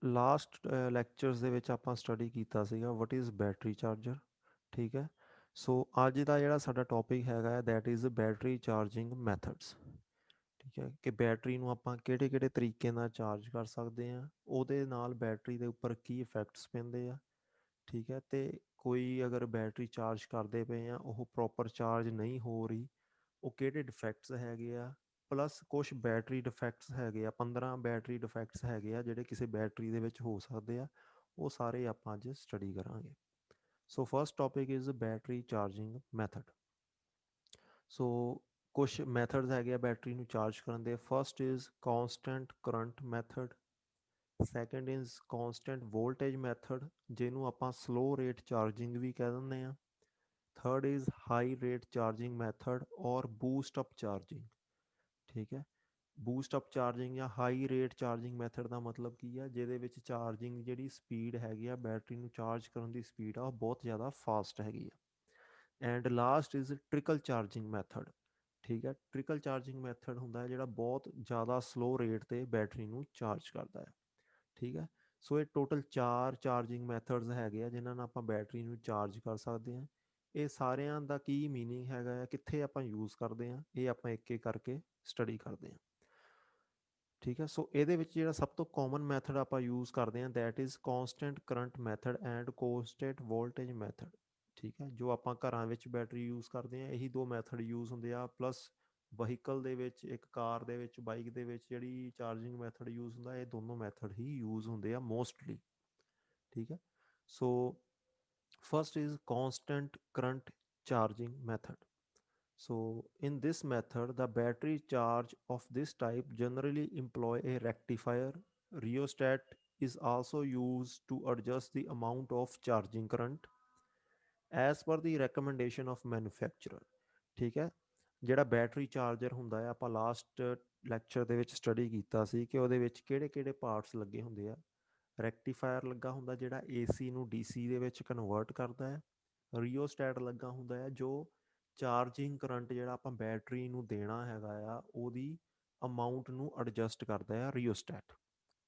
Last lectures ਦੇ ਵਿੱਚ ਆਪਾਂ ਸਟੱਡੀ ਕੀਤਾ ਸੀਗਾ ਵਟ ਇਜ਼ ਬੈਟਰੀ ਚਾਰਜਰ। ਠੀਕ ਹੈ, ਸੋ ਅੱਜ ਦਾ ਜਿਹੜਾ ਸਾਡਾ ਟੌਪਿਕ ਹੈਗਾ ਹੈ that is battery charging methods. ਠੀਕ ਹੈ, ਕਿ ਬੈਟਰੀ ਨੂੰ ਆਪਾਂ ਕਿਹੜੇ ਕਿਹੜੇ ਤਰੀਕੇ ਨਾਲ ਚਾਰਜ ਕਰ ਸਕਦੇ ਹਾਂ, ਉਹਦੇ ਨਾਲ ਬੈਟਰੀ ਦੇ ਉੱਪਰ ਕੀ ਇਫੈਕਟਸ ਪੈਂਦੇ ਆ। ਠੀਕ ਹੈ, ਅਤੇ ਕੋਈ ਅਗਰ ਬੈਟਰੀ ਚਾਰਜ ਕਰਦੇ ਪਏ ਆ ਉਹ ਪ੍ਰੋਪਰ ਚਾਰਜ ਨਹੀਂ ਹੋ ਰਹੀ, ਉਹ ਕਿਹੜੇ ਡਿਫੈਕਟਸ ਹੈਗੇ ਆ। ਪਲੱਸ ਕੁਛ ਬੈਟਰੀ ਡਿਫੈਕਟਸ ਹੈਗੇ ਆ, 15 ਬੈਟਰੀ ਡਿਫੈਕਟਸ ਹੈਗੇ ਆ ਜਿਹੜੇ ਕਿਸੇ ਬੈਟਰੀ ਦੇ ਵਿੱਚ ਹੋ ਸਕਦੇ ਆ। ਉਹ ਸਾਰੇ ਆਪਾਂ ਅੱਜ ਸਟੱਡੀ ਕਰਾਂਗੇ। So first topic is battery charging method. So ਕੁਛ ਮੈਥਡਸ ਹੈਗੇ ਆ ਬੈਟਰੀ ਨੂੰ ਚਾਰਜ ਕਰਨ ਦੇ। First is constant current method, second is constant voltage method ਜਿਹਨੂੰ ਆਪਾਂ ਸਲੋ ਰੇਟ ਚਾਰਜਿੰਗ ਵੀ ਕਹਿ ਦਿੰਦੇ ਹਾਂ। Third is high rate charging method or boost up charging. ਠੀਕ ਹੈ, ਬੂਸਟ ਅਪ ਚਾਰਜਿੰਗ ਜਾਂ ਹਾਈ ਰੇਟ ਚਾਰਜਿੰਗ ਮੈਥਡ ਦਾ ਮਤਲਬ ਕੀ ਆ, ਜਿਹਦੇ ਵਿੱਚ ਚਾਰਜਿੰਗ ਜਿਹੜੀ ਸਪੀਡ ਹੈਗੀ ਆ, ਬੈਟਰੀ ਨੂੰ ਚਾਰਜ ਕਰਨ ਦੀ ਸਪੀਡ ਆ, ਉਹ ਬਹੁਤ ਜ਼ਿਆਦਾ ਫਾਸਟ ਹੈਗੀ ਆ। And last is trickle charging method. ਠੀਕ ਹੈ, ਟ੍ਰਿਕਲ ਚਾਰਜਿੰਗ ਮੈਥਡ ਹੁੰਦਾ ਹੈ ਜਿਹੜਾ ਬਹੁਤ ਜ਼ਿਆਦਾ ਸਲੋ ਰੇਟ 'ਤੇ ਬੈਟਰੀ ਨੂੰ ਚਾਰਜ ਕਰਦਾ ਹੈ। ਠੀਕ ਹੈ, ਸੋ ਇਹ ਟੋਟਲ 4 ਚਾਰਜਿੰਗ ਮੈਥਡਸ ਹੈਗੇ ਆ ਜਿਨ੍ਹਾਂ ਨਾਲ ਆਪਾਂ ਬੈਟਰੀ ਨੂੰ ਚਾਰਜ ਕਰ ਸਕਦੇ ਹਾਂ। ਇਹ ਸਾਰਿਆਂ ਦਾ ਕੀ ਮੀਨਿੰਗ ਹੈਗਾ ਆ, ਕਿੱਥੇ ਆਪਾਂ ਯੂਜ਼ ਕਰਦੇ ਹਾਂ, ਇਹ ਆਪਾਂ ਇੱਕ ਇੱਕ ਕਰਕੇ ਸਟੱਡੀ ਕਰਦੇ ਹਾਂ। ਠੀਕ ਹੈ, ਸੋ ਇਹਦੇ ਵਿੱਚ ਜਿਹੜਾ ਸਭ ਤੋਂ ਕਾਮਨ ਮੈਥਡ ਆਪਾਂ ਯੂਜ਼ ਕਰਦੇ ਹਾਂ that is constant current method and constant voltage method. ਠੀਕ ਹੈ, ਜੋ ਆਪਾਂ ਘਰਾਂ ਵਿੱਚ ਬੈਟਰੀ ਯੂਜ਼ ਕਰਦੇ ਹਾਂ ਇਹੀ ਦੋ ਮੈਥਡ ਯੂਜ਼ ਹੁੰਦੇ ਆ। ਪਲੱਸ ਵਹੀਕਲ ਦੇ ਵਿੱਚ, ਇੱਕ ਕਾਰ ਦੇ ਵਿੱਚ, ਬਾਈਕ ਦੇ ਵਿੱਚ ਜਿਹੜੀ ਚਾਰਜਿੰਗ ਮੈਥਡ ਯੂਜ਼ ਹੁੰਦਾ, ਇਹ ਦੋਨੋਂ ਮੈਥਡ ਹੀ ਯੂਜ਼ ਹੁੰਦੇ ਆ ਮੋਸਟਲੀ। ਠੀਕ ਹੈ, so first is constant current charging method. So in this method, the battery charge of this type generally employ a rectifier. Rheostat is also used to adjust the amount of charging current as per the recommendation of manufacturer. ਠੀਕ ਹੈ, ਜਿਹੜਾ battery charger ਹੁੰਦਾ ਹੈ ਆਪਾਂ last lecture ਦੇ ਵਿੱਚ study ਕੀਤਾ ਸੀ ਕਿ ਉਹਦੇ ਵਿੱਚ ਕਿਹੜੇ ਕਿਹੜੇ ਪਾਰਟਸ ਲੱਗੇ ਹੁੰਦੇ ਆ। ਰੈਕਟੀਫਾਇਰ ਲੱਗਾ ਹੁੰਦਾ ਜਿਹੜਾ AC ਨੂੰ DC ਦੇ ਵਿੱਚ ਕਨਵਰਟ ਕਰਦਾ ਹੈ। ਰੀਓਸਟੈਟ ਲੱਗਾ ਹੁੰਦਾ ਹੈ ਜੋ ਚਾਰਜਿੰਗ ਕਰੰਟ ਜਿਹੜਾ ਆਪਾਂ ਬੈਟਰੀ ਨੂੰ ਦੇਣਾ ਹੈਗਾ ਆ ਉਹਦੀ ਅਮਾਊਂਟ ਨੂੰ ਐਡਜਸਟ ਕਰਦਾ ਹੈ ਰੀਓਸਟੈਟ।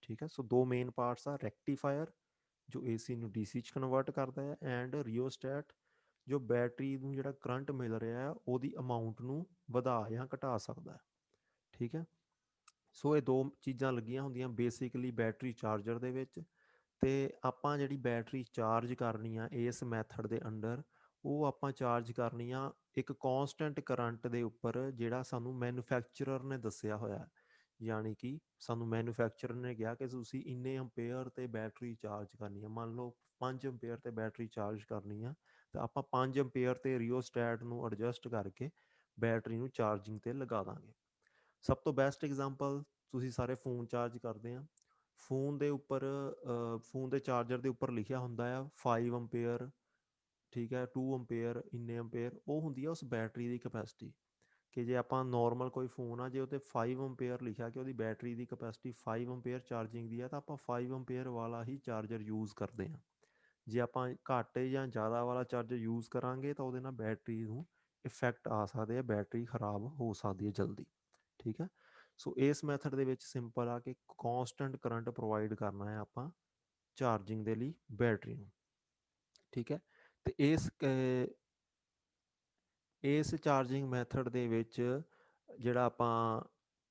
ਠੀਕ ਹੈ, ਸੋ ਦੋ ਮੇਨ ਪਾਰਟਸ ਆ, ਰੈਕਟੀਫਾਇਰ ਜੋ AC ਨੂੰ DC 'ਚ ਕਨਵਰਟ ਕਰਦਾ ਹੈ ਐਂਡ ਰੀਓਸਟੈਟ ਜੋ ਬੈਟਰੀ ਨੂੰ ਜਿਹੜਾ ਕਰੰਟ ਮਿਲ ਰਿਹਾ ਹੈ ਉਹਦੀ ਅਮਾਊਂਟ ਨੂੰ ਵਧਾ ਜਾਂ ਘਟਾ ਸਕਦਾ ਹੈ। ਠੀਕ ਹੈ, ਸੋ ਇਹ ਦੋ ਚੀਜ਼ਾਂ ਲੱਗੀਆਂ ਹੁੰਦੀਆਂ ਬੇਸਿਕਲੀ ਬੈਟਰੀ ਚਾਰਜਰ ਦੇ ਵਿੱਚ। ਅਤੇ ਆਪਾਂ ਜਿਹੜੀ ਬੈਟਰੀ ਚਾਰਜ ਕਰਨੀ ਆ ਇਸ ਮੈਥਡ ਦੇ ਅੰਡਰ, ਉਹ ਆਪਾਂ ਚਾਰਜ ਕਰਨੀ ਆ ਇੱਕ ਕੌਂਸਟੈਂਟ ਕਰੰਟ ਦੇ ਉੱਪਰ ਜਿਹੜਾ ਸਾਨੂੰ ਮੈਨੂਫੈਕਚਰਰ ਨੇ ਦੱਸਿਆ ਹੋਇਆ। ਯਾਨੀ ਕਿ ਸਾਨੂੰ ਮੈਨੂਫੈਕਚਰਰ ਨੇ ਕਿਹਾ ਕਿ ਤੁਸੀਂ ਇੰਨੇ ਅੰਪੇਅਰ 'ਤੇ ਬੈਟਰੀ ਚਾਰਜ ਕਰਨੀ ਆ। ਮੰਨ ਲਓ 5 ਅੰਪੇਅਰ 'ਤੇ ਬੈਟਰੀ ਚਾਰਜ ਕਰਨੀ ਆ, ਤਾਂ ਆਪਾਂ 5 ਅੰਪੇਅਰ 'ਤੇ ਰੀਓਸਟੈਟ ਨੂੰ ਐਡਜਸਟ ਕਰਕੇ ਬੈਟਰੀ ਨੂੰ ਚਾਰਜਿੰਗ 'ਤੇ ਲਗਾ ਦਾਂਗੇ। ਸਭ ਤੋਂ ਬੈਸਟ ਐਗਜ਼ਾਮਪਲ, ਤੁਸੀਂ ਸਾਰੇ ਫੋਨ ਚਾਰਜ ਕਰਦੇ ਆ, ਫੋਨ ਦੇ ਉੱਪਰ ਫੋਨ ਦੇ ਚਾਰਜਰ ਦੇ ਉੱਪਰ ਲਿਖਿਆ ਹੁੰਦਾ ਆ 5 ਅੰਪੇਅਰ। ਠੀਕ ਹੈ, 2 ਅੰਪੇਅਰ, ਇੰਨੇ ਅੰਪੇਅਰ, ਉਹ ਹੁੰਦੀ ਆ ਉਸ ਬੈਟਰੀ ਦੀ ਕਪੈਸਿਟੀ। ਕਿ ਜੇ ਆਪਾਂ ਨੋਰਮਲ ਕੋਈ ਫੋਨ ਆ, ਜੇ ਉਹ 'ਤੇ 5 ਅੰਪੇਅਰ ਲਿਖਿਆ ਕਿ ਉਹਦੀ ਬੈਟਰੀ ਦੀ ਕਪੈਸਿਟੀ 5 ਅੰਪੇਅਰ ਚਾਰਜਿੰਗ ਦੀ ਆ, ਤਾਂ ਆਪਾਂ 5 ਅੰਪੇਅਰ ਵਾਲਾ ਹੀ ਚਾਰਜਰ ਯੂਜ਼ ਕਰਦੇ ਹਾਂ। ਜੇ ਆਪਾਂ ਘੱਟ ਜਾਂ ਜ਼ਿਆਦਾ ਵਾਲਾ ਚਾਰਜਰ ਯੂਜ਼ ਕਰਾਂਗੇ ਤਾਂ ਉਹਦੇ ਨਾਲ ਬੈਟਰੀ ਨੂੰ ਇਫੈਕਟ ਆ ਸਕਦੇ ਆ, ਬੈਟਰੀ ਖਰਾਬ ਹੋ ਸਕਦੀ ਹੈ ਜਲਦੀ। ਠੀਕ ਹੈ, ਸੋ ਇਸ ਮੈਥਡ ਦੇ ਵਿੱਚ ਸਿੰਪਲ ਆ ਕਿ ਕੌਂਸਟੈਂਟ ਕਰੰਟ ਪ੍ਰੋਵਾਈਡ ਕਰਨਾ ਹੈ ਆਪਾਂ ਚਾਰਜਿੰਗ ਦੇ ਲਈ ਬੈਟਰੀ ਨੂੰ। ਠੀਕ ਹੈ, ਅਤੇ ਇਸ ਚਾਰਜਿੰਗ ਮੈਥਡ ਦੇ ਵਿੱਚ ਜਿਹੜਾ ਆਪਾਂ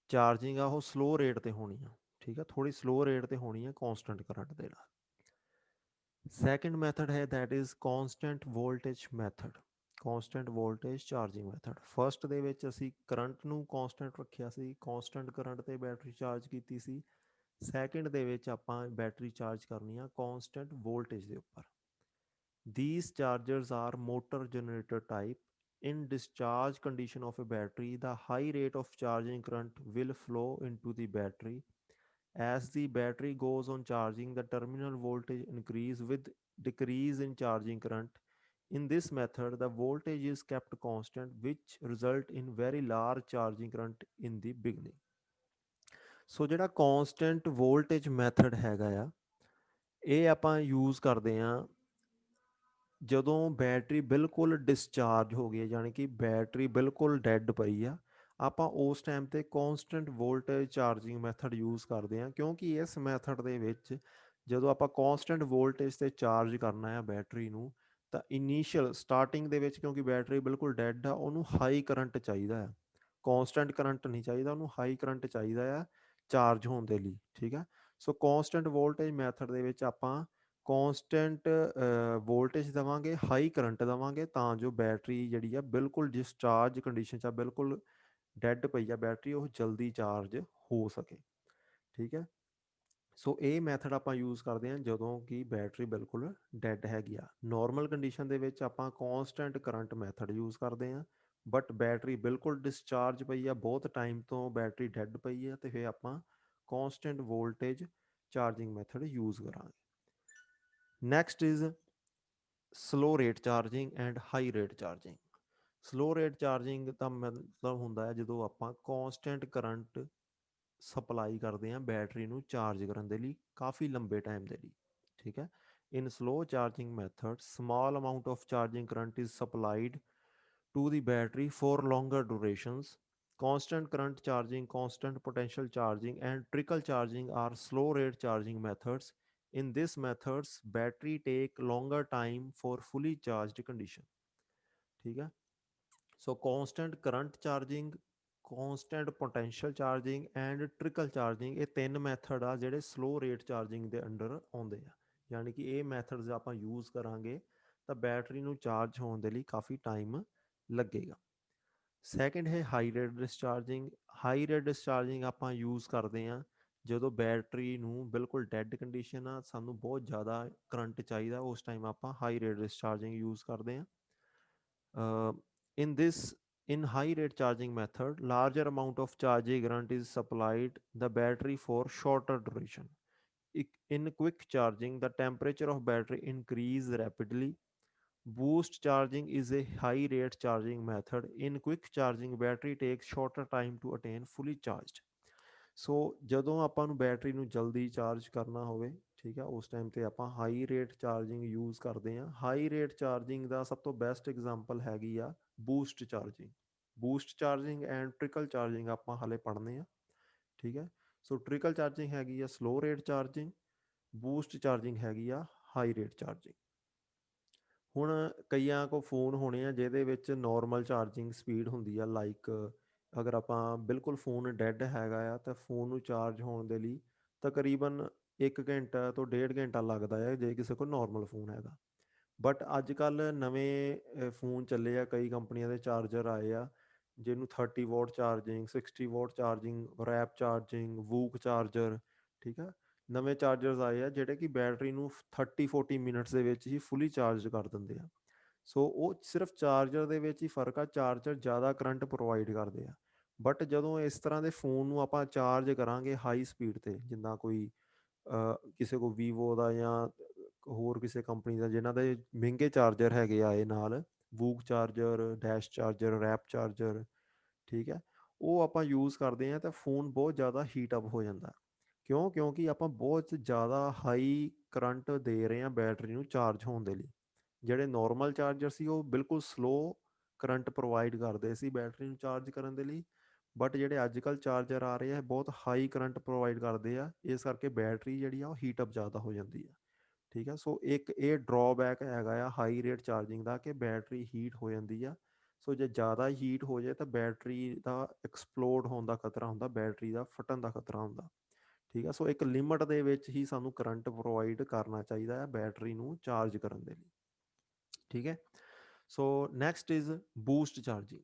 ਚਾਰਜਿੰਗ ਆ ਉਹ ਸਲੋ ਰੇਟ 'ਤੇ ਹੋਣੀ ਆ। ਠੀਕ ਹੈ, ਥੋੜ੍ਹੀ ਸਲੋ ਰੇਟ 'ਤੇ ਹੋਣੀ ਆ ਕੌਂਸਟੈਂਟ ਕਰੰਟ ਦੇ ਨਾਲ। ਸੈਕਿੰਡ ਮੈਥਡ ਹੈ that is constant voltage method, constant voltage charging method. First ਦੇ ਵਿੱਚ ਅਸੀਂ ਕਰੰਟ ਨੂੰ ਕੌਂਸਟੈਂਟ ਰੱਖਿਆ ਸੀ, ਕੌਂਸਟੈਂਟ ਕਰੰਟ 'ਤੇ ਬੈਟਰੀ ਚਾਰਜ ਕੀਤੀ ਸੀ। ਸੈਕਿੰਡ ਦੇ ਵਿੱਚ ਆਪਾਂ ਬੈਟਰੀ ਚਾਰਜ ਕਰਨੀ ਆ ਕੌਂਸਟੈਂਟ ਵੋਲਟੇਜ ਦੇ ਉੱਪਰ। These chargers are motor generator type. In discharge condition of a battery, the high rate of charging current will flow into the battery. As the battery goes on charging, the terminal voltage increase with decrease in charging current. In this method, the voltage is kept constant, which result in very large charging current in the beginning. ਸੋ ਜਿਹੜਾ ਕੌਂਸਟੈਂਟ voltage method ਹੈਗਾ ਆ, ਇਹ ਆਪਾਂ use ਕਰਦੇ ਹਾਂ ਜਦੋਂ battery ਬਿਲਕੁਲ discharge ਹੋ ਗਈ ਹੈ, ਯਾਨੀ ਕਿ ਬੈਟਰੀ ਬਿਲਕੁਲ ਡੈੱਡ ਪਈ ਆ, ਆਪਾਂ ਉਸ ਟਾਈਮ 'ਤੇ ਕੌਂਸਟੈਂਟ ਵੋਲਟੇਜ ਚਾਰਜਿੰਗ ਮੈਥਡ ਯੂਜ਼ ਕਰਦੇ ਹਾਂ। ਕਿਉਂਕਿ ਇਸ ਮੈਥਡ ਦੇ ਵਿੱਚ ਜਦੋਂ ਆਪਾਂ ਕੌਂਸਟੈਂਟ ਵੋਲਟੇਜ 'ਤੇ ਚਾਰਜ ਕਰਨਾ ਹੈ ਬੈਟਰੀ ਨੂੰ, ਤਾਂ ਇਨੀਸ਼ੀਅਲ ਸਟਾਰਟਿੰਗ ਦੇ ਵਿੱਚ, ਕਿਉਂਕਿ ਬੈਟਰੀ ਬਿਲਕੁਲ ਡੈੱਡ ਆ, ਉਹਨੂੰ ਹਾਈ ਕਰੰਟ ਚਾਹੀਦਾ ਹੈ। ਕੌਂਸਟੈਂਟ ਕਰੰਟ ਨਹੀਂ ਚਾਹੀਦਾ, ਉਹਨੂੰ ਹਾਈ ਕਰੰਟ ਚਾਹੀਦਾ ਆ ਚਾਰਜ ਹੋਣ ਦੇ ਲਈ, ਠੀਕ ਹੈ। ਸੋ ਕੌਂਸਟੈਂਟ ਵੋਲਟੇਜ ਮੈਥਡ ਦੇ ਵਿੱਚ ਆਪਾਂ ਕੌਂਸਟੈਂਟ ਵੋਲਟੇਜ ਦੇਵਾਂਗੇ, ਹਾਈ ਕਰੰਟ ਦੇਵਾਂਗੇ, ਤਾਂ ਜੋ ਬੈਟਰੀ ਜਿਹੜੀ ਆ ਬਿਲਕੁਲ ਡਿਸਚਾਰਜ ਕੰਡੀਸ਼ਨ 'ਚ ਆ, ਬਿਲਕੁਲ ਡੈੱਡ ਪਈ ਆ ਬੈਟਰੀ, ਉਹ ਜਲਦੀ ਚਾਰਜ ਹੋ ਸਕੇ, ਠੀਕ ਹੈ। ਸੋ ਇਹ ਮੈਥਡ ਆਪਾਂ ਯੂਜ਼ ਕਰਦੇ ਹਾਂ ਜਦੋਂ ਕਿ ਬੈਟਰੀ ਬਿਲਕੁਲ ਡੈੱਡ ਹੈਗੀ ਆ। ਨੋਰਮਲ ਕੰਡੀਸ਼ਨ ਦੇ ਵਿੱਚ ਆਪਾਂ ਕੌਂਸਟੈਂਟ ਕਰੰਟ ਮੈਥਡ ਯੂਜ਼ ਕਰਦੇ ਹਾਂ, ਬਟ ਬੈਟਰੀ ਬਿਲਕੁਲ ਡਿਸਚਾਰਜ ਪਈ ਆ, ਬਹੁਤ ਟਾਈਮ ਤੋਂ ਬੈਟਰੀ ਡੈੱਡ ਪਈ ਆ, ਅਤੇ ਫਿਰ ਆਪਾਂ constant voltage charging method use ਕਰਾਂਗੇ। Next is slow rate charging and high rate charging. Slow rate charging ਦਾ ਮਤਲਬ ਹੁੰਦਾ ਹੈ ਜਦੋਂ ਆਪਾਂ ਕੌਂਸਟੈਂਟ ਕਰੰਟ ਸਪਲਾਈ ਕਰਦੇ ਹਾਂ ਬੈਟਰੀ ਨੂੰ ਚਾਰਜ ਕਰਨ ਦੇ ਲਈ ਕਾਫੀ ਲੰਬੇ ਟਾਈਮ ਦੇ ਲਈ, ਠੀਕ ਹੈ। In slow charging method small amount of charging current is supplied to the battery for longer durations. Constant current charging, constant potential charging, and trickle charging are slow rate charging methods. In these methods, battery take longer time for fully charged condition. ठीक है। So constant current charging, constant potential charging and trickle charging, ਇਹ ਤਿੰਨ method ਆ ਜਿਹੜੇ slow rate charging ਦੇ under ਆਉਂਦੇ ਆ। ਯਾਨੀ ਕਿ ਇਹ ਮੈਥਡਸ ਆਪਾਂ ਯੂਜ਼ ਕਰਾਂਗੇ ਤਾਂ ਬੈਟਰੀ ਨੂੰ ਚਾਰਜ ਹੋਣ ਦੇ ਲਈ ਕਾਫੀ ਟਾਈਮ ਲੱਗੇਗਾ। ਸੈਕਿੰਡ ਹੈ ਹਾਈ ਰੇਟ ਡਿਸਚਾਰਜਿੰਗ। ਹਾਈ ਰੇਟ ਡਿਸਚਾਰਜਿੰਗ ਆਪਾਂ ਯੂਜ਼ ਕਰਦੇ ਹਾਂ ਜਦੋਂ ਬੈਟਰੀ ਨੂੰ ਬਿਲਕੁਲ ਡੈੱਡ ਕੰਡੀਸ਼ਨ ਆ, ਸਾਨੂੰ ਬਹੁਤ ਜ਼ਿਆਦਾ ਕਰੰਟ ਚਾਹੀਦਾ, ਉਸ ਟਾਈਮ ਆਪਾਂ ਹਾਈ ਰੇਟ ਡਿਸਚਾਰਜਿੰਗ ਯੂਜ਼ ਕਰਦੇ ਹਾਂ। In this, in high rate charging method, larger amount of charging current is supplied the battery for shorter duration. In quick charging, the temperature of battery increase rapidly. Boost charging is a high rate charging method. In quick charging, battery takes shorter time to attain fully charged. ਸੋ ਜਦੋਂ ਆਪਾਂ ਨੂੰ battery ਨੂੰ ਜਲਦੀ charge ਕਰਨਾ ਹੋਵੇ, ਠੀਕ ਹੈ, ਉਸ ਟਾਈਮ 'ਤੇ ਆਪਾਂ ਹਾਈ ਰੇਟ ਚਾਰਜਿੰਗ ਯੂਜ਼ ਕਰਦੇ ਹਾਂ। ਹਾਈ ਰੇਟ ਚਾਰਜਿੰਗ ਦਾ ਸਭ ਤੋਂ ਬੈਸਟ ਐਗਜ਼ਾਮਪਲ ਹੈਗੀ ਆ boost charging. Boost charging and trickle charging ਆਪਾਂ ਹਾਲੇ ਪੜ੍ਹਨੇ ਆ, ਠੀਕ ਹੈ। ਸੋ ਟ੍ਰਿਕਲ ਚਾਰਜਿੰਗ ਹੈਗੀ ਆ slow rate charging, boost charging ਹੈਗੀ ਆ ਹਾਈ ਰੇਟ ਚਾਰਜਿੰਗ। ਹੁਣ ਕਈਆਂ ਕੋਲ ਫ਼ੋਨ ਹੋਣੇ ਆ ਜਿਹਦੇ ਵਿੱਚ ਨੋਰਮਲ ਚਾਰਜਿੰਗ ਸਪੀਡ ਹੁੰਦੀ ਆ, ਲਾਈਕ ਅਗਰ ਆਪਾਂ ਬਿਲਕੁਲ ਫ਼ੋਨ ਡੈੱਡ ਹੈਗਾ ਆ ਤਾਂ ਫ਼ੋਨ ਨੂੰ ਚਾਰਜ ਹੋਣ ਦੇ ਲਈ ਤਕਰੀਬਨ 1 ਘੰਟਾ ਤੋਂ 1.5 ਘੰਟਾ ਲੱਗਦਾ ਹੈ ਜੇ ਕਿਸੇ ਕੋਲ ਨੋਰਮਲ ਫ਼ੋਨ ਹੈਗਾ। ਬਟ ਅੱਜ ਕੱਲ੍ਹ ਨਵੇਂ ਫ਼ੋਨ ਚੱਲੇ ਆ, ਕਈ ਕੰਪਨੀਆਂ ਦੇ ਚਾਰਜਰ ਆਏ ਆ ਜਿਹਨੂੰ 30 ਵਾਟ ਚਾਰਜਿੰਗ, 60 ਵਾਟ ਚਾਰਜਿੰਗ, ਰੈਪ ਚਾਰਜਿੰਗ, ਵੂਕ ਚਾਰਜਰ, ਠੀਕ ਆ। ਨਵੇਂ ਚਾਰਜਰਸ ਆਏ ਆ ਜਿਹੜੇ ਕਿ ਬੈਟਰੀ ਨੂੰ 30-40 ਮਿੰਟਸ ਦੇ ਵਿੱਚ ਹੀ ਫੁੱਲੀ ਚਾਰਜ ਕਰ ਦਿੰਦੇ ਆ। ਸੋ ਉਹ ਸਿਰਫ ਚਾਰਜਰ ਦੇ ਵਿੱਚ ਹੀ ਫ਼ਰਕ ਆ, ਚਾਰਜਰ ਜ਼ਿਆਦਾ ਕਰੰਟ ਪ੍ਰੋਵਾਈਡ ਕਰਦੇ ਆ। ਬਟ ਜਦੋਂ ਇਸ ਤਰ੍ਹਾਂ ਦੇ ਫ਼ੋਨ ਨੂੰ ਆਪਾਂ ਚਾਰਜ ਕਰਾਂਗੇ ਹਾਈ ਸਪੀਡ 'ਤੇ, ਜਿੱਦਾਂ ਕੋਈ ਕਿਸੇ ਕੋਲ ਵੀਵੋ ਦਾ ਜਾਂ ਹੋਰ ਕਿਸੇ ਕੰਪਨੀ ਦਾ ਜਿਨ੍ਹਾਂ ਦੇ ਮਹਿੰਗੇ ਚਾਰਜਰ ਹੈਗੇ ਆਏ ਨਾਲ, VOOC charger, Dash charger, Warp charger, ਠੀਕ ਹੈ, ਉਹ ਆਪਾਂ ਯੂਜ਼ ਕਰਦੇ ਹਾਂ ਤਾਂ ਫ਼ੋਨ ਬਹੁਤ ਜ਼ਿਆਦਾ ਹੀਟ ਅਪ ਹੋ ਜਾਂਦਾ। ਕਿਉਂ? ਕਿਉਂਕਿ ਆਪਾਂ ਬਹੁਤ ਜ਼ਿਆਦਾ ਹਾਈ ਕਰੰਟ ਦੇ ਰਹੇ ਹਾਂ ਬੈਟਰੀ ਨੂੰ ਚਾਰਜ ਹੋਣ ਦੇ ਲਈ। ਜਿਹੜੇ ਨੋਰਮਲ ਚਾਰਜਰ ਸੀ ਉਹ ਬਿਲਕੁਲ ਸਲੋ ਕਰੰਟ ਪ੍ਰੋਵਾਈਡ ਕਰਦੇ ਸੀ ਬੈਟਰੀ ਨੂੰ ਚਾਰਜ ਕਰਨ ਦੇ ਲਈ, ਬਟ ਜਿਹੜੇ ਅੱਜ ਕੱਲ੍ਹ ਚਾਰਜਰ ਆ ਰਹੇ ਆ ਬਹੁਤ ਹਾਈ ਕਰੰਟ ਪ੍ਰੋਵਾਈਡ ਕਰਦੇ ਆ, ਇਸ ਕਰਕੇ ਬੈਟਰੀ ਜਿਹੜੀ ਆ ਉਹ ਹੀਟ ਅਪ ਜ਼ਿਆਦਾ ਹੋ ਜਾਂਦੀ ਆ, ਠੀਕ ਹੈ। ਸੋ ਇੱਕ ਇਹ ਡਰੋਬੈਕ ਹੈਗਾ ਆ ਹਾਈ ਰੇਟ ਚਾਰਜਿੰਗ ਦਾ ਕਿ ਬੈਟਰੀ ਹੀਟ ਹੋ ਜਾਂਦੀ ਆ। ਸੋ ਜੇ ਜ਼ਿਆਦਾ ਹੀਟ ਹੋ ਜਾਏ ਤਾਂ ਬੈਟਰੀ ਦਾ ਐਕਸਪਲੋਡ ਹੋਣ ਦਾ ਖਤਰਾ ਹੁੰਦਾ, ਬੈਟਰੀ ਦਾ ਫਟਣ ਦਾ ਖਤਰਾ ਹੁੰਦਾ, ਠੀਕ ਹੈ। ਸੋ ਇੱਕ ਲਿਮਟ ਦੇ ਵਿੱਚ ਹੀ ਸਾਨੂੰ ਕਰੰਟ ਪ੍ਰੋਵਾਈਡ ਕਰਨਾ ਚਾਹੀਦਾ ਹੈ ਬੈਟਰੀ ਨੂੰ ਚਾਰਜ ਕਰਨ ਦੇ ਲਈ, ਠੀਕ ਹੈ। So next is boost charging.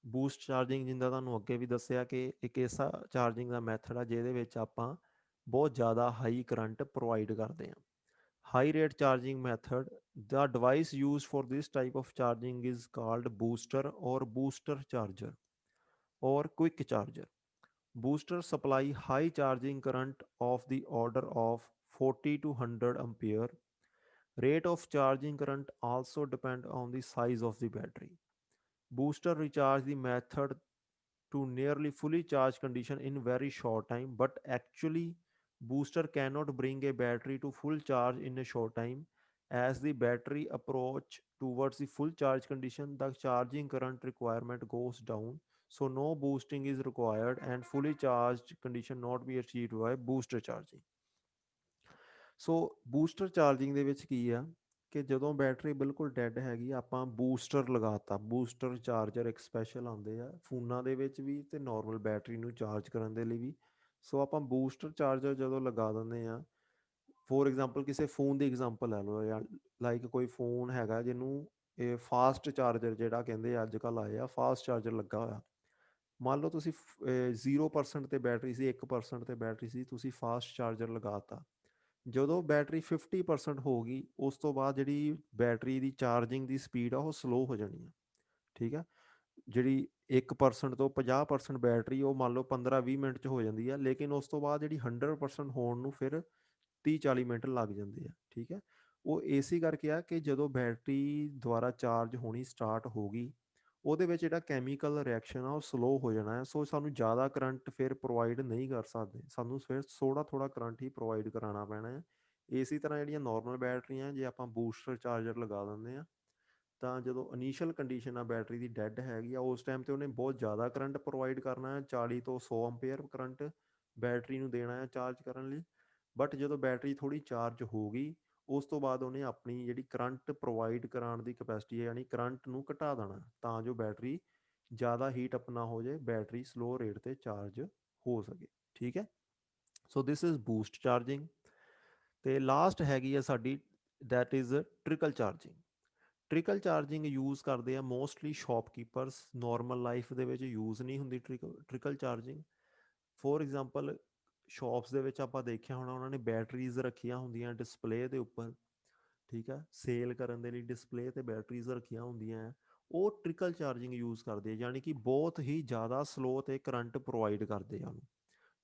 Boost charging, ਜਿੱਦਾਂ ਤੁਹਾਨੂੰ ਅੱਗੇ ਵੀ ਦੱਸਿਆ ਕਿ ਇੱਕ ਐਸਾ ਚਾਰਜਿੰਗ ਦਾ ਮੈਥਡ ਆ ਜਿਹਦੇ ਵਿੱਚ ਆਪਾਂ ਬਹੁਤ ਜ਼ਿਆਦਾ ਹਾਈ ਕਰੰਟ ਪ੍ਰੋਵਾਈਡ ਕਰਦੇ ਹਾਂ। High rate charging method, the device used for this type of charging is called booster or booster charger or quick charger. Booster supply high charging current of the order of 40 to 100 ampere. Rate of charging current also depend on the size of the battery. Booster recharge the method to nearly fully charged condition in very short time, but actually booster cannot bring a battery to full charge in a short time. As the battery approach towards the full charge condition, the charging current requirement goes down, so no boosting is required and fully charged condition not be achieved by booster charging. So booster charging ਦੇ ਵਿੱਚ ਕੀ ਆ ਕਿ ਜਦੋਂ battery ਬਿਲਕੁਲ dead ਹੈਗੀ ਆਪਾਂ booster ਲਗਾਤਾ, booster charger ਇੱਕ special ਆਉਂਦੇ ਆ ਫੋਨਾਂ ਦੇ ਵਿੱਚ ਵੀ ਅਤੇ ਨੋਰਮਲ ਬੈਟਰੀ ਨੂੰ ਚਾਰਜ ਕਰਨ ਦੇ ਲਈ ਵੀ। ਸੋ ਆਪਾਂ ਬੂਸਟਰ ਚਾਰਜਰ ਜਦੋਂ ਲਗਾ ਦਿੰਦੇ ਹਾਂ, ਫੋਰ ਐਗਜ਼ਾਮਪਲ ਕਿਸੇ ਫ਼ੋਨ ਦੀ ਐਗਜ਼ਾਮਪਲ ਲੈ ਲਓ, ਜਾਂ ਲਾਈਕ ਕੋਈ ਫ਼ੋਨ ਹੈਗਾ ਜਿਹਨੂੰ ਇਹ ਫਾਸਟ ਚਾਰਜਰ ਜਿਹੜਾ ਕਹਿੰਦੇ ਅੱਜ ਕੱਲ੍ਹ ਆਏ ਆ, ਫਾਸਟ ਚਾਰਜਰ ਲੱਗਾ ਹੋਇਆ। ਮੰਨ ਲਓ ਤੁਸੀਂ 0% 'ਤੇ ਬੈਟਰੀ ਸੀ, 1% 'ਤੇ ਬੈਟਰੀ ਸੀ, ਤੁਸੀਂ ਫਾਸਟ ਚਾਰਜਰ ਲਗਾ ਤਾ। ਜਦੋਂ ਬੈਟਰੀ 50% ਹੋ ਗਈ ਉਸ ਤੋਂ ਬਾਅਦ ਜਿਹੜੀ ਬੈਟਰੀ ਦੀ ਚਾਰਜਿੰਗ ਦੀ ਸਪੀਡ ਆ ਉਹ ਸਲੋ ਹੋ ਜਾਣੀ ਆ। ਠੀਕ ਆ, ਜਿਹੜੀ 1% ਤੋਂ 50% ਬੈਟਰੀ ਉਹ ਮੰਨ ਲਓ 15-20 ਮਿੰਟ 'ਚ ਹੋ ਜਾਂਦੀ ਆ, ਲੇਕਿਨ ਉਸ ਤੋਂ ਬਾਅਦ ਜਿਹੜੀ 100% ਹੋਣ ਨੂੰ ਫਿਰ 30-40 ਮਿੰਟ ਲੱਗ ਜਾਂਦੇ ਆ। ਠੀਕ ਹੈ, ਉਹ ਇਸੇ ਕਰਕੇ ਆ ਕਿ ਜਦੋਂ ਬੈਟਰੀ ਦੁਆਰਾ ਚਾਰਜ ਹੋਣੀ ਸਟਾਰਟ ਹੋ ਗਈ ਉਹਦੇ ਵਿੱਚ ਜਿਹੜਾ ਕੈਮੀਕਲ ਰਿਐਕਸ਼ਨ ਆ ਉਹ ਸਲੋ ਹੋ ਜਾਣਾ ਹੈ। ਸੋ ਸਾਨੂੰ ਜ਼ਿਆਦਾ ਕਰੰਟ ਫਿਰ ਪ੍ਰੋਵਾਈਡ ਨਹੀਂ ਕਰ ਸਕਦੇ, ਸਾਨੂੰ ਫਿਰ ਥੋੜ੍ਹਾ ਥੋੜ੍ਹਾ ਕਰੰਟ ਹੀ ਪ੍ਰੋਵਾਈਡ ਕਰਾਉਣਾ ਪੈਣਾ ਹੈ। ਇਸੇ ਤਰ੍ਹਾਂ ਜਿਹੜੀਆਂ ਨੋਰਮਲ ਬੈਟਰੀਆਂ ਜੇ ਆਪਾਂ ਬੂਸਟਰ ਚਾਰਜਰ ਲਗਾ ਦਿੰਦੇ ਹਾਂ ਤਾਂ ਜਦੋਂ ਇਨੀਸ਼ੀਅਲ ਕੰਡੀਸ਼ਨ ਆ ਬੈਟਰੀ ਦੀ ਡੈੱਡ ਹੈਗੀ ਆ ਉਸ ਟਾਈਮ 'ਤੇ ਉਹਨੇ ਬਹੁਤ ਜ਼ਿਆਦਾ ਕਰੰਟ ਪ੍ਰੋਵਾਈਡ ਕਰਨਾ ਹੈ, 40 ਤੋਂ 100 ਐਂਪੀਅਰ ਕਰੰਟ ਬੈਟਰੀ ਨੂੰ ਦੇਣਾ ਹੈ ਚਾਰਜ ਕਰਨ ਲਈ। ਬਟ ਜਦੋਂ ਬੈਟਰੀ ਥੋੜ੍ਹੀ ਚਾਰਜ ਹੋ ਗਈ ਉਸ ਤੋਂ ਬਾਅਦ ਉਹਨੇ ਆਪਣੀ ਜਿਹੜੀ ਕਰੰਟ ਪ੍ਰੋਵਾਈਡ ਕਰਾਉਣ ਦੀ ਕਪੈਸਿਟੀ ਹੈ ਯਾਨੀ ਕਰੰਟ ਨੂੰ ਘਟਾ ਦੇਣਾ ਤਾਂ ਜੋ ਬੈਟਰੀ ਜ਼ਿਆਦਾ ਹੀਟ ਅਪ ਨਾ ਹੋ ਜਾਏ, ਬੈਟਰੀ ਸਲੋ ਰੇਟ 'ਤੇ ਚਾਰਜ ਹੋ ਸਕੇ। ਠੀਕ ਹੈ, so this is boost charging. ਅਤੇ ਲਾਸਟ ਹੈਗੀ ਆ ਸਾਡੀ that is trickle charging. Trickle charging use ਕਰਦੇ ਆ ਮੋਸਟਲੀ ਸ਼ੋਪਕੀਪਰਸ, ਨੋਰਮਲ ਲਾਈਫ ਦੇ ਵਿੱਚ ਯੂਜ਼ ਨਹੀਂ ਹੁੰਦੀ ਟ੍ਰਿਕਲ ਚਾਰਜਿੰਗ। ਫੋਰ ਐਗਜ਼ਾਮਪਲ ਸ਼ੋਪਸ ਦੇ ਵਿੱਚ ਆਪਾਂ ਦੇਖਿਆ ਹੋਣਾ ਉਹਨਾਂ ਨੇ ਬੈਟਰੀਜ਼ ਰੱਖੀਆਂ ਹੁੰਦੀਆਂ ਡਿਸਪਲੇ ਦੇ ਉੱਪਰ। ਠੀਕ ਆ, ਸੇਲ ਕਰਨ ਦੇ ਲਈ ਡਿਸਪਲੇ 'ਤੇ ਬੈਟਰੀਜ਼ ਰੱਖੀਆਂ ਹੁੰਦੀਆਂ ਹੈ, ਉਹ ਟ੍ਰਿਕਲ ਚਾਰਜਿੰਗ ਯੂਜ਼ ਕਰਦੇ ਆ ਯਾਨੀ ਕਿ ਬਹੁਤ ਹੀ ਜ਼ਿਆਦਾ ਸਲੋ 'ਤੇ ਕਰੰਟ ਪ੍ਰੋਵਾਈਡ ਕਰਦੇ ਆ ਉਹਨੂੰ।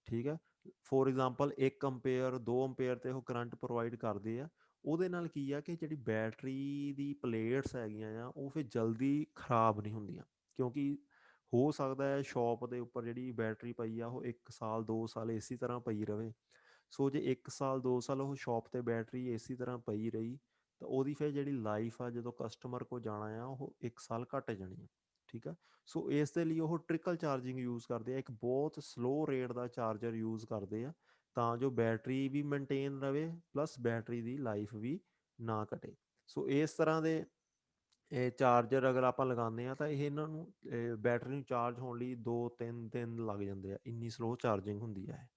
ਠੀਕ ਹੈ, ਫੋਰ ਐਗਜ਼ਾਮਪਲ 1 ਅੰਪੇਅਰ 2 ਅੰਪੇਅਰ 'ਤੇ ਉਹ ਕਰੰਟ ਪ੍ਰੋਵਾਈਡ ਕਰਦੇ ਆ। ਉਹਦੇ ਨਾਲ ਕੀ ਆ ਕਿ ਜਿਹੜੀ ਬੈਟਰੀ ਦੀ ਪਲੇਟਸ ਹੈਗੀਆਂ ਆ ਉਹ ਫਿਰ ਜਲਦੀ ਖਰਾਬ ਨਹੀਂ ਹੁੰਦੀਆਂ, ਕਿਉਂਕਿ ਹੋ ਸਕਦਾ ਹੈ ਸ਼ੋਪ ਦੇ ਉੱਪਰ ਜਿਹੜੀ ਬੈਟਰੀ ਪਈ ਆ ਉਹ 1 ਸਾਲ 2 ਸਾਲ ਇਸੇ ਤਰ੍ਹਾਂ ਪਈ ਰਹੇ। ਸੋ ਜੇ 1 ਸਾਲ 2 ਸਾਲ ਉਹ ਸ਼ੋਪ 'ਤੇ ਬੈਟਰੀ ਇਸੇ ਤਰ੍ਹਾਂ ਪਈ ਰਹੀ ਤਾਂ ਉਹਦੀ ਫਿਰ ਜਿਹੜੀ ਲਾਈਫ ਆ ਜਦੋਂ ਕਸਟਮਰ ਕੋਲ ਜਾਣਾ ਆ ਉਹ 1 ਸਾਲ ਘੱਟ ਜਾਣੀ ਆ। ਠੀਕ ਆ, ਸੋ ਇਸ ਦੇ ਲਈ ਉਹ ਟ੍ਰਿਕਲ ਚਾਰਜਿੰਗ ਯੂਜ਼ ਕਰਦੇ ਆ, ਇੱਕ ਬਹੁਤ ਸਲੋ ਰੇਟ ਦਾ ਚਾਰਜਰ ਯੂਜ਼ ਕਰਦੇ ਆ ਤਾਂ ਜੋ ਬੈਟਰੀ ਵੀ ਮੇਨਟੇਨ ਰਵੇ ਪਲੱਸ ਬੈਟਰੀ ਦੀ ਲਾਈਫ ਵੀ ਨਾ ਘਟੇ। ਸੋ ਇਸ ਤਰ੍ਹਾਂ ਦੇ ਇਹ ਚਾਰਜਰ ਅਗਰ ਆਪਾਂ ਲਗਾਉਂਦੇ ਹਾਂ ਤਾਂ ਇਹ ਇਹਨਾਂ ਨੂੰ ਬੈਟਰੀ ਨੂੰ ਚਾਰਜ ਹੋਣ ਲਈ 2-3 ਦਿਨ ਲੱਗ ਜਾਂਦੇ ਆ, ਇੰਨੀ ਸਲੋ ਚਾਰਜਿੰਗ ਹੁੰਦੀ ਹੈ।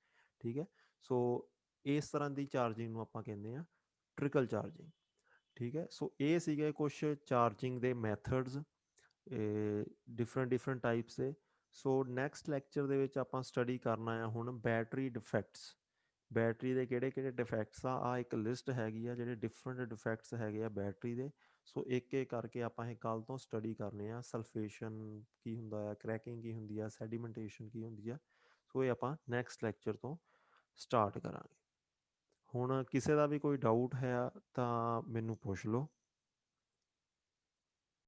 ਠੀਕ ਹੈ, ਸੋ ਇਸ ਤਰ੍ਹਾਂ ਦੀ ਚਾਰਜਿੰਗ ਨੂੰ ਆਪਾਂ ਕਹਿੰਦੇ ਹਾਂ ਟ੍ਰਿਕਲ ਚਾਰਜਿੰਗ। ਠੀਕ ਹੈ, ਸੋ ਇਹ ਸੀਗੇ ਕੁਛ ਚਾਰਜਿੰਗ ਦੇ ਮੈਥਡਸ ਡਿਫਰੈਂਟ ਟਾਈਪਸ ਦੇ। ਸੋ ਨੈਕਸਟ ਲੈਕਚਰ ਦੇ ਵਿੱਚ ਆਪਾਂ ਸਟੱਡੀ ਕਰਨਾ ਆ ਹੁਣ ਬੈਟਰੀ ਡਿਫੈਕਟਸ। ਬੈਟਰੀ ਦੇ ਕਿਹੜੇ ਕਿਹੜੇ ਡਿਫੈਕਟਸ ਆ ਇੱਕ ਲਿਸਟ ਹੈਗੀ ਆ ਜਿਹੜੇ ਡਿਫਰੈਂਟ ਡਿਫੈਕਟਸ ਹੈਗੇ ਆ ਬੈਟਰੀ ਦੇ। ਸੋ ਇੱਕ ਇੱਕ ਕਰਕੇ ਆਪਾਂ ਇਹ ਕੱਲ੍ਹ ਤੋਂ ਸਟੱਡੀ ਕਰਨੇ ਆ। ਸਲਫੇਸ਼ਨ ਕੀ ਹੁੰਦਾ ਆ, ਕ੍ਰੈਕਿੰਗ ਕੀ ਹੁੰਦੀ ਆ, ਸੈਡੀਮੈਂਟੇਸ਼ਨ ਕੀ ਹੁੰਦੀ ਆ। ਸੋ ਇਹ ਆਪਾਂ ਨੈਕਸਟ ਲੈਕਚਰ ਤੋਂ ਸਟਾਰਟ ਕਰਾਂਗੇ। ਹੁਣ ਕਿਸੇ ਦਾ ਵੀ ਕੋਈ ਡਾਊਟ ਹੈ ਤਾਂ ਮੈਨੂੰ ਪੁੱਛ ਲਓ।